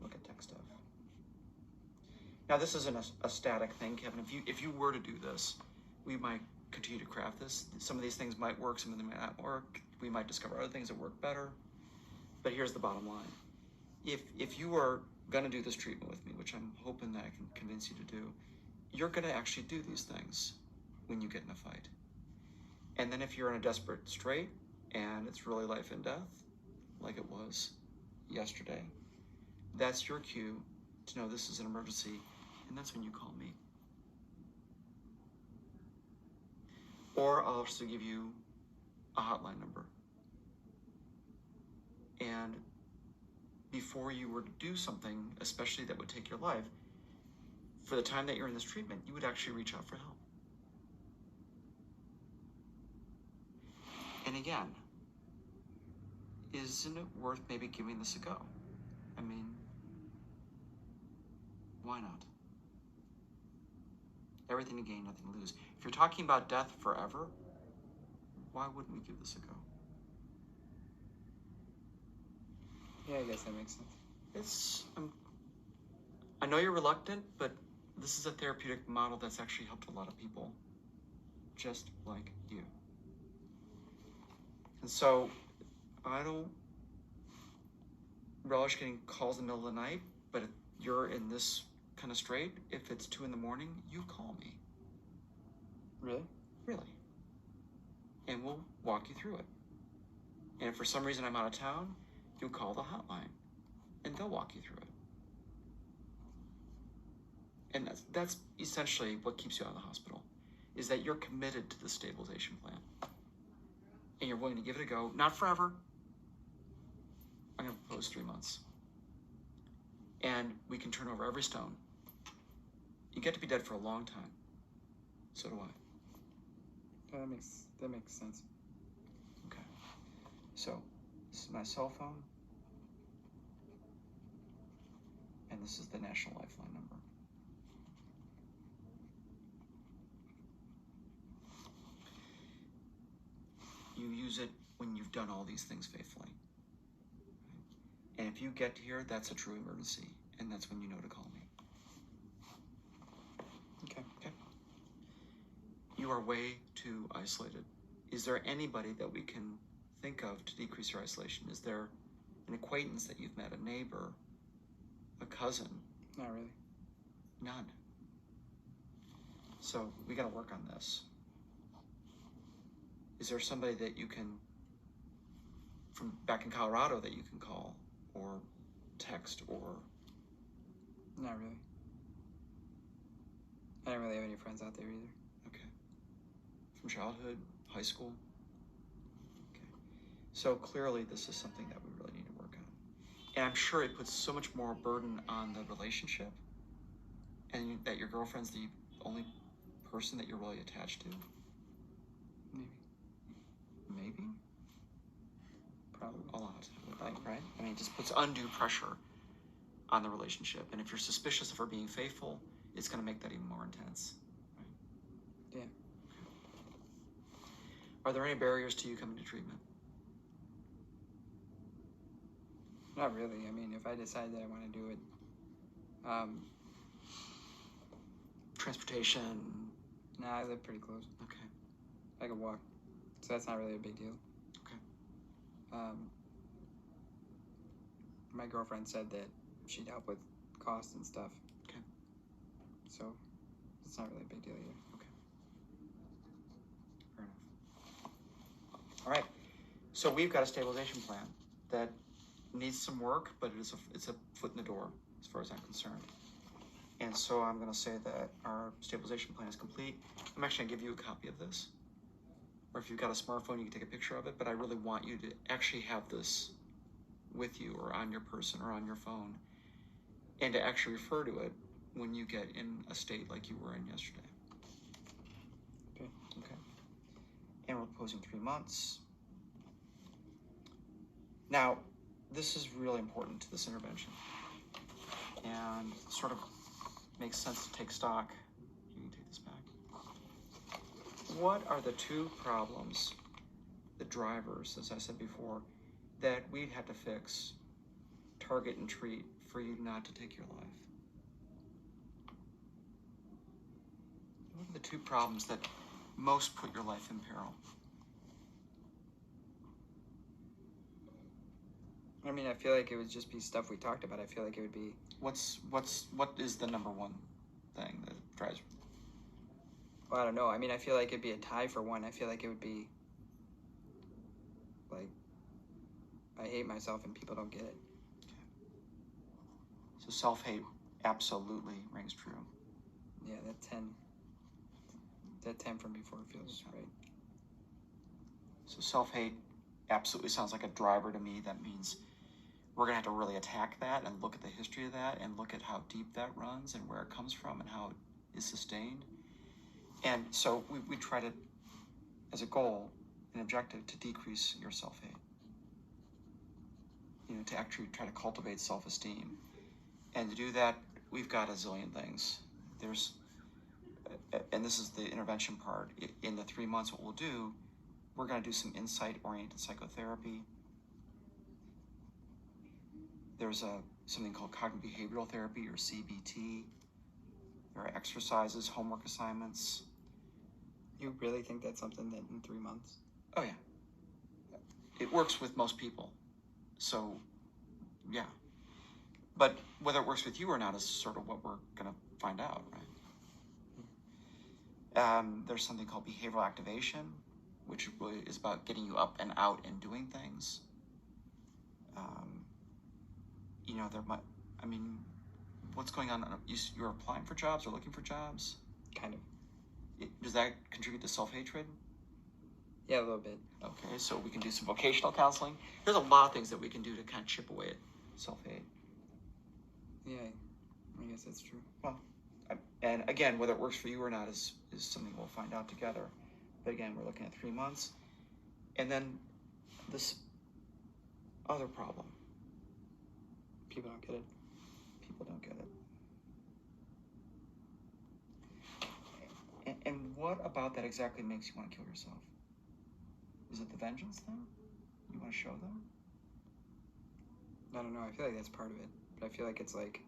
Look at tech stuff. Now this isn't a static thing, Kevin. If you were to do this, we might continue to craft this. Some of these things might work, some of them might not work. We might discover other things that work better. But here's the bottom line. If you are going to do this treatment with me, which I'm hoping that I can convince you to do, you're going to actually do these things when you get in a fight. And then if you're in a desperate strait and it's really life and death, like it was yesterday, that's your cue to know this is an emergency, and that's when you call me. Or I'll also give you a hotline number. And before you were to do something, especially that would take your life, for the time that you're in this treatment, you would actually reach out for help. And again, isn't it worth maybe giving this a go? I mean, why not? Everything to gain, nothing to lose. If you're talking about death forever, why wouldn't we give this a go? Yeah, I guess that makes sense. It's, I know you're reluctant, but this is a therapeutic model that's actually helped a lot of people, just like you. And so, I don't relish getting calls in the middle of the night, but if you're in this kind of strait, if it's 2 in the morning, you call me. Really? Really. And we'll walk you through it. And if for some reason I'm out of town, you'll call the hotline and they'll walk you through it. And that's essentially what keeps you out of the hospital, is that you're committed to the stabilization plan. And you're willing to give it a go, not forever. I'm going to propose 3 months. And we can turn over every stone. You get to be dead for a long time. So do I. That makes sense. Okay. So, this is my cell phone. And this is the National Lifeline number. You use it when you've done all these things faithfully. And if you get here, that's a true emergency. And that's when you know to call me. Okay. Okay. You are way too isolated. Is there anybody that we can think of to decrease your isolation? Is there an acquaintance that you've met, a neighbor, a cousin? Not really. None. So we got to work on this. Is there somebody that you can, from back in Colorado, that you can call or text or? Not really. I don't really have any friends out there either. Okay. From childhood, high school? Okay. So clearly this is something that we really need to work on. And I'm sure it puts so much more burden on the relationship, and that your girlfriend's the only person that you're really attached to. Maybe? Probably. A lot, right? I mean, it just puts undue pressure on the relationship. And if you're suspicious of her being faithful, it's going to make that even more intense. Right? Yeah. Are there any barriers to you coming to treatment? Not really. I mean, if I decide that I want to do it, Transportation? nah, I live pretty close. Okay. I could walk, so that's not really a big deal. Okay. My girlfriend said that she'd help with costs and stuff. Okay. So it's not really a big deal either. Okay. Fair enough. All right. So we've got a stabilization plan that needs some work, but it's a foot in the door as far as I'm concerned. And so I'm going to say that our stabilization plan is complete. I'm actually going to give you a copy of this. Or if you've got a smartphone, you can take a picture of it, but I really want you to actually have this with you or on your person or on your phone, and to actually refer to it when you get in a state like you were in yesterday. Okay. Okay. And we're proposing 3 months. Now, this is really important to this intervention. And sort of makes sense to take stock. You can take this back. What are the two problems, the drivers, as I said before, that we'd have to fix, target, and treat for you not to take your life? What are the two problems that most put your life in peril? I mean, I feel like it would just be stuff we talked about. I feel like it would be... What is the number one thing that drives you? Well, I don't know. I mean, I feel like it'd be a tie for one. I feel like it would be, like, I hate myself and people don't get it. Okay. So self-hate absolutely rings true. Yeah, that 10 from before feels right. So self-hate absolutely sounds like a driver to me. That means we're going to have to really attack that and look at the history of that and look at how deep that runs and where it comes from and how it is sustained. And so we try to, as a goal, an objective, to decrease your self-hate. You know, to actually try to cultivate self-esteem. And to do that, we've got a zillion things. And this is the intervention part. In the 3 months, what we'll do, we're going to do some insight-oriented psychotherapy. There's something called cognitive behavioral therapy, or CBT. There are exercises, homework assignments. You really think that's something that in 3 months? Oh, yeah. It works with most people. So, yeah. But whether it works with you or not is sort of what we're going to find out, right? There's something called behavioral activation, which really is about getting you up and out and doing things. You know, what's going on? You're applying for jobs or looking for jobs? Kind of. Does that contribute to self-hatred? Yeah, a little bit. Okay, so we can do some vocational counseling. There's a lot of things that we can do to kind of chip away at self-hate. Yeah, I guess that's true. Well, and again, whether it works for you or not is something we'll find out together. But again, we're looking at 3 months. And then this other problem. People don't get it. People don't get it. And what about that exactly makes you want to kill yourself? Is it the vengeance thing? You want to show them? I don't know. I feel like that's part of it. But I feel like it's like,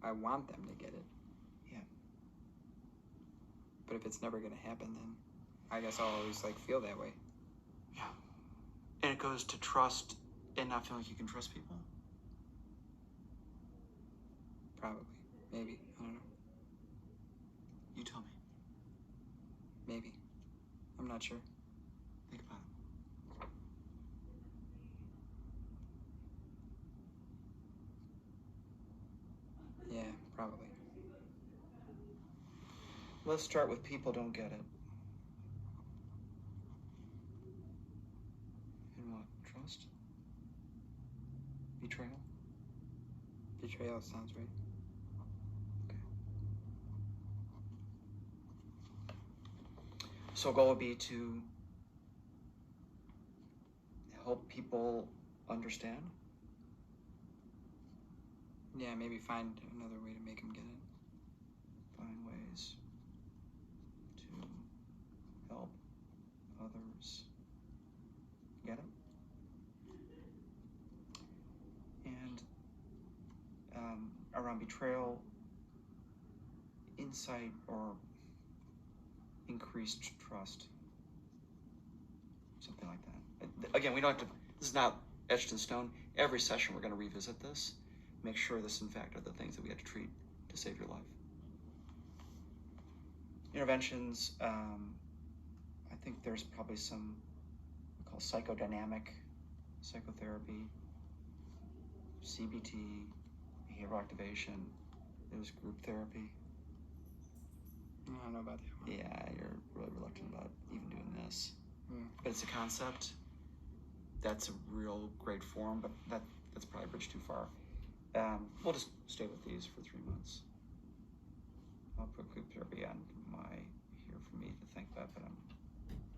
I want them to get it. Yeah. But if it's never going to happen, then I guess I'll always like feel that way. Yeah. And it goes to trust and not feeling like you can trust people? Probably. Maybe. I don't know. You tell me. Maybe. I'm not sure. Think about it. Yeah, probably. Let's start with people don't get it. And what? Trust? Betrayal? Betrayal sounds right. Okay. So a goal would be to help people understand. Yeah, maybe find another way to make them get it. Find ways to help others get it. And around betrayal, insight or increased trust. Something like that. Again, we don't have to, this is not etched in stone. Every session we're going to revisit this. Make sure this, in fact, are the things that we have to treat to save your life. Interventions, I think there's probably some we call psychodynamic psychotherapy, CBT, behavioral activation. There's group therapy. I don't know about that one. Yeah, you're really reluctant about even doing this. Mm. But it's a concept. That's a real great form, but that's probably a bridge too far. We'll just stay with these for 3 months. I'll put group therapy on here for me to think about, but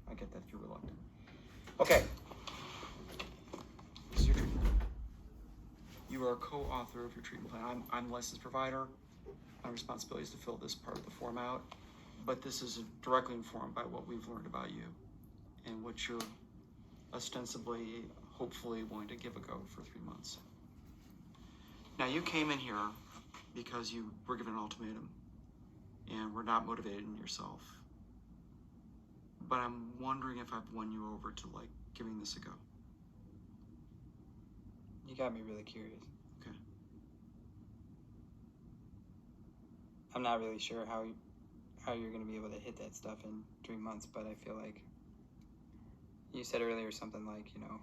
I get that you're reluctant. Okay. This is your treatment. You You are a co-author of your treatment plan. I'm a licensed provider. My responsibility is to fill this part of the form out, but this is directly informed by what we've learned about you and what you're ostensibly, hopefully, willing to give a go for 3 months. Now, you came in here because you were given an ultimatum and were not motivated in yourself. But I'm wondering if I've won you over to, like, giving this a go. You got me really curious. Okay. I'm not really sure how you're going to be able to hit that stuff in 3 months, but I feel like you said earlier something like, you know,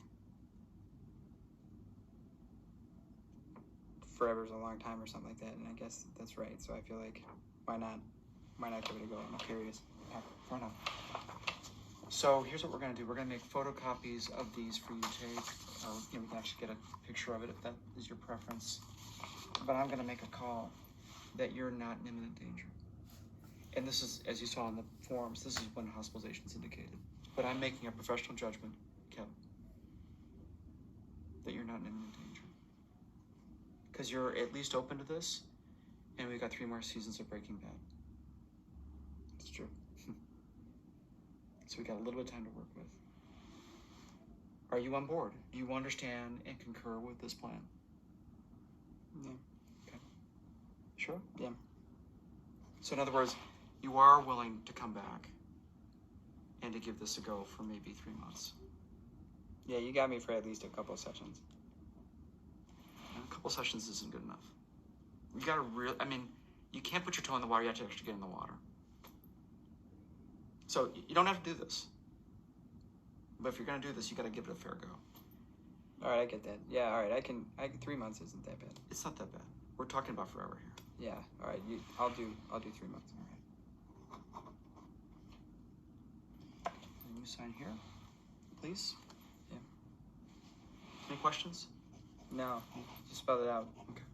forever's a long time or something like that, and I guess that's right. So I feel like why not give it a go? I'm curious. Yeah, fair enough. So here's what we're going to do. We're going to make photocopies of these for you to take. You know, we can actually get a picture of it if that is your preference. But I'm going to make a call that you're not in imminent danger. And this is, as you saw in the forms, this is when hospitalization is indicated. But I'm making a professional judgment, Kevin, that you're not in imminent danger. Because you're at least open to this, and we've got 3 more seasons of Breaking Bad. It's true. So we got a little bit of time to work with. Are you on board? Do you understand and concur with this plan? Yeah. Okay. Sure? Yeah. So in other words, you are willing to come back and to give this a go for maybe 3 months. Yeah, you got me for at least a couple sessions. And a couple sessions isn't good enough. You gotta you can't put your toe in the water, you have to actually get in the water. So you don't have to do this. But if you're gonna do this, you gotta give it a fair go. All right, I get that. Yeah, all right, I can 3 months isn't that bad. It's not that bad. We're talking about forever here. Yeah, all right, I'll do 3 months. All right. And you sign here, please. Yeah. Any questions? No, just spell it out. Okay.